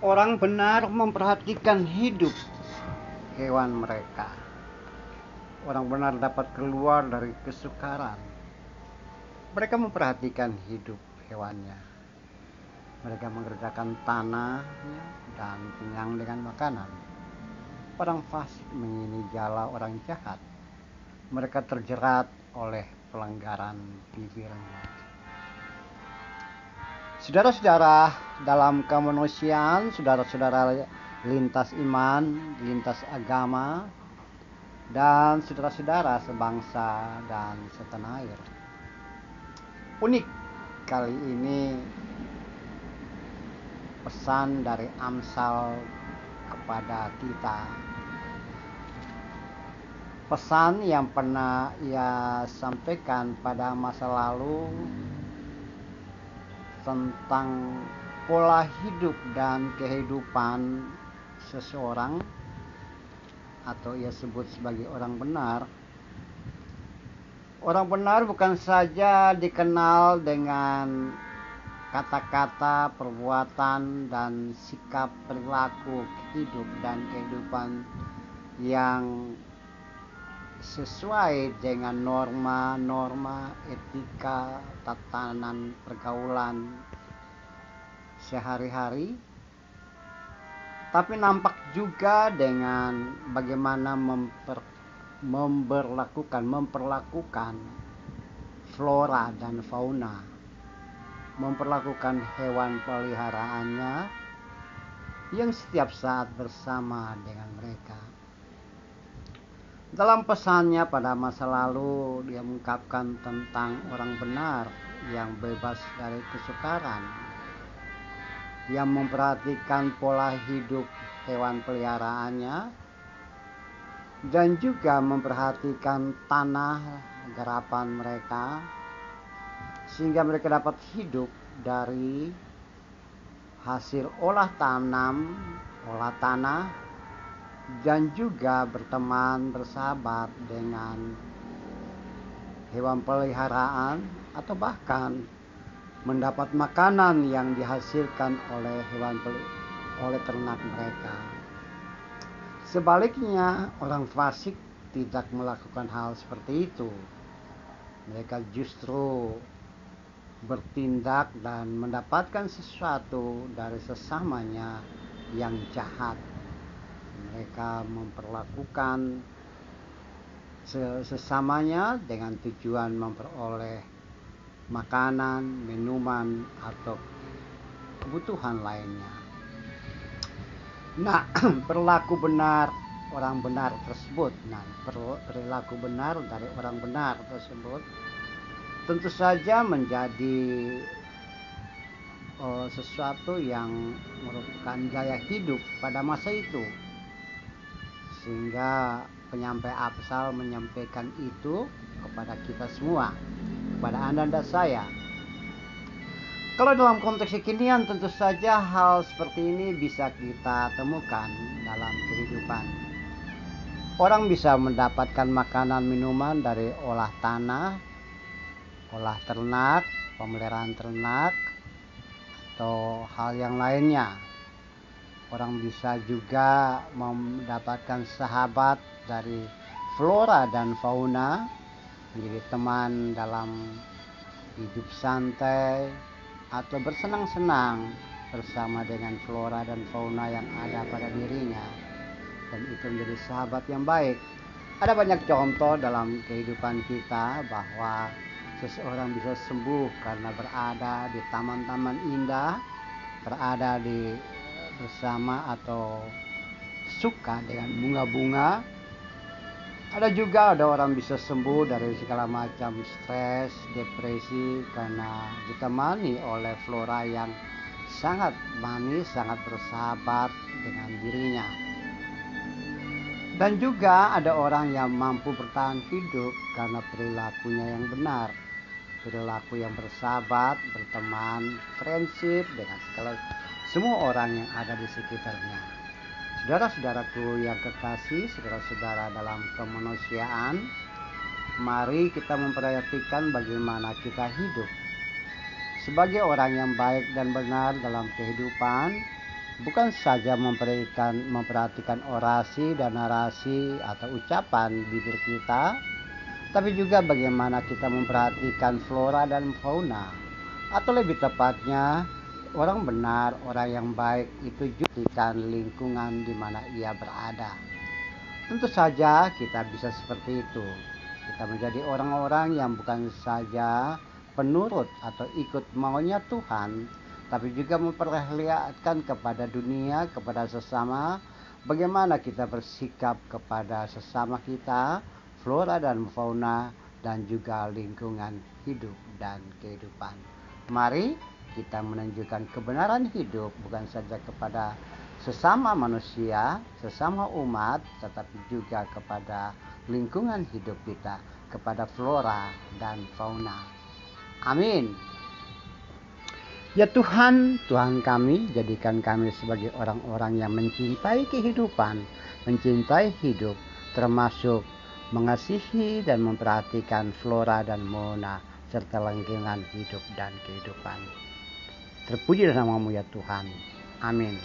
Orang benar memperhatikan hidup hewan mereka. Orang benar dapat keluar dari kesukaran. Mereka memperhatikan hidup hewannya. Mereka mengerjakan tanahnya dan kenyang dengan makanan. Orang fasik mengini jala orang jahat. Mereka terjerat oleh pelanggaran bibirnya. Saudara-saudara, dalam kemanusiaan, saudara-saudara lintas iman, lintas agama, dan saudara-saudara sebangsa dan setanah air. Unik kali ini pesan dari Amsal kepada kita. Pesan yang pernah ia sampaikan pada masa lalu tentang pola hidup dan kehidupan seseorang, atau ia sebut sebagai orang benar. Orang benar bukan saja dikenal dengan kata-kata, perbuatan, dan sikap perilaku hidup dan kehidupan yang sesuai dengan norma-norma etika tatanan pergaulan sehari-hari, tapi nampak juga dengan bagaimana memperlakukan flora dan fauna, memperlakukan hewan peliharaannya yang setiap saat bersama dengan mereka. Dalam pesannya pada masa lalu, dia mengungkapkan tentang orang benar yang bebas dari kesukaran, yang memperhatikan pola hidup hewan peliharaannya, dan juga memperhatikan tanah garapan mereka, sehingga mereka dapat hidup dari hasil olah tanah, dan juga berteman, bersahabat dengan hewan peliharaan, atau bahkan mendapat makanan yang dihasilkan oleh oleh ternak mereka. Sebaliknya, orang fasik tidak melakukan hal seperti itu. Mereka justru bertindak dan mendapatkan sesuatu dari sesamanya yang jahat. Mereka memperlakukan sesamanya dengan tujuan memperoleh makanan, minuman, atau kebutuhan lainnya. Nah, perilaku benar orang benar tersebut, perilaku benar dari orang benar tersebut tentu saja menjadi sesuatu yang merupakan gaya hidup pada masa itu, sehingga penyampai Amsal menyampaikan itu kepada kita semua, kepada Anda dan saya. Kalau dalam konteks kekinian, tentu saja hal seperti ini bisa kita temukan dalam kehidupan. Orang bisa mendapatkan makanan minuman dari olah tanah, olah ternak, pemeliharaan ternak, atau hal yang lainnya. Orang bisa juga mendapatkan sahabat dari flora dan fauna, menjadi teman dalam hidup santai, atau bersenang-senang bersama dengan flora dan fauna yang ada pada dirinya, dan itu menjadi sahabat yang baik. Ada banyak contoh dalam kehidupan kita bahwa seseorang bisa sembuh karena berada di taman-taman indah, berada bersama atau suka dengan bunga-bunga. Ada orang bisa sembuh dari segala macam stres, depresi karena ditemani oleh flora yang sangat manis, sangat bersahabat dengan dirinya. Dan juga ada orang yang mampu bertahan hidup karena perilakunya yang benar, perilaku yang bersahabat, berteman, friendship dengan semua orang yang ada di sekitarnya. Saudara-saudaraku yang kekasih, saudara-saudara dalam kemanusiaan, mari kita memperhatikan bagaimana kita hidup sebagai orang yang baik dan benar dalam kehidupan, bukan saja memperhatikan orasi dan narasi atau ucapan bibir kita, tapi juga bagaimana kita memperhatikan flora dan fauna, atau lebih tepatnya orang benar, orang yang baik itu juga lingkungan di mana ia berada. Tentu saja kita bisa seperti itu. Kita menjadi orang-orang yang bukan saja penurut atau ikut maunya Tuhan, tapi juga memperlihatkan kepada dunia, kepada sesama, bagaimana kita bersikap kepada sesama kita, flora dan fauna, dan juga lingkungan hidup dan kehidupan. Mari kita menunjukkan kebenaran hidup bukan saja kepada sesama manusia, sesama umat, tetapi juga kepada lingkungan hidup kita, kepada flora dan fauna. Amin. Ya Tuhan, Tuhan kami, jadikan kami sebagai orang-orang yang mencintai kehidupan, mencintai hidup, termasuk mengasihi dan memperhatikan flora dan fauna, serta lingkungan hidup dan kehidupan. Terpujilah namamu ya Tuhan. Amin.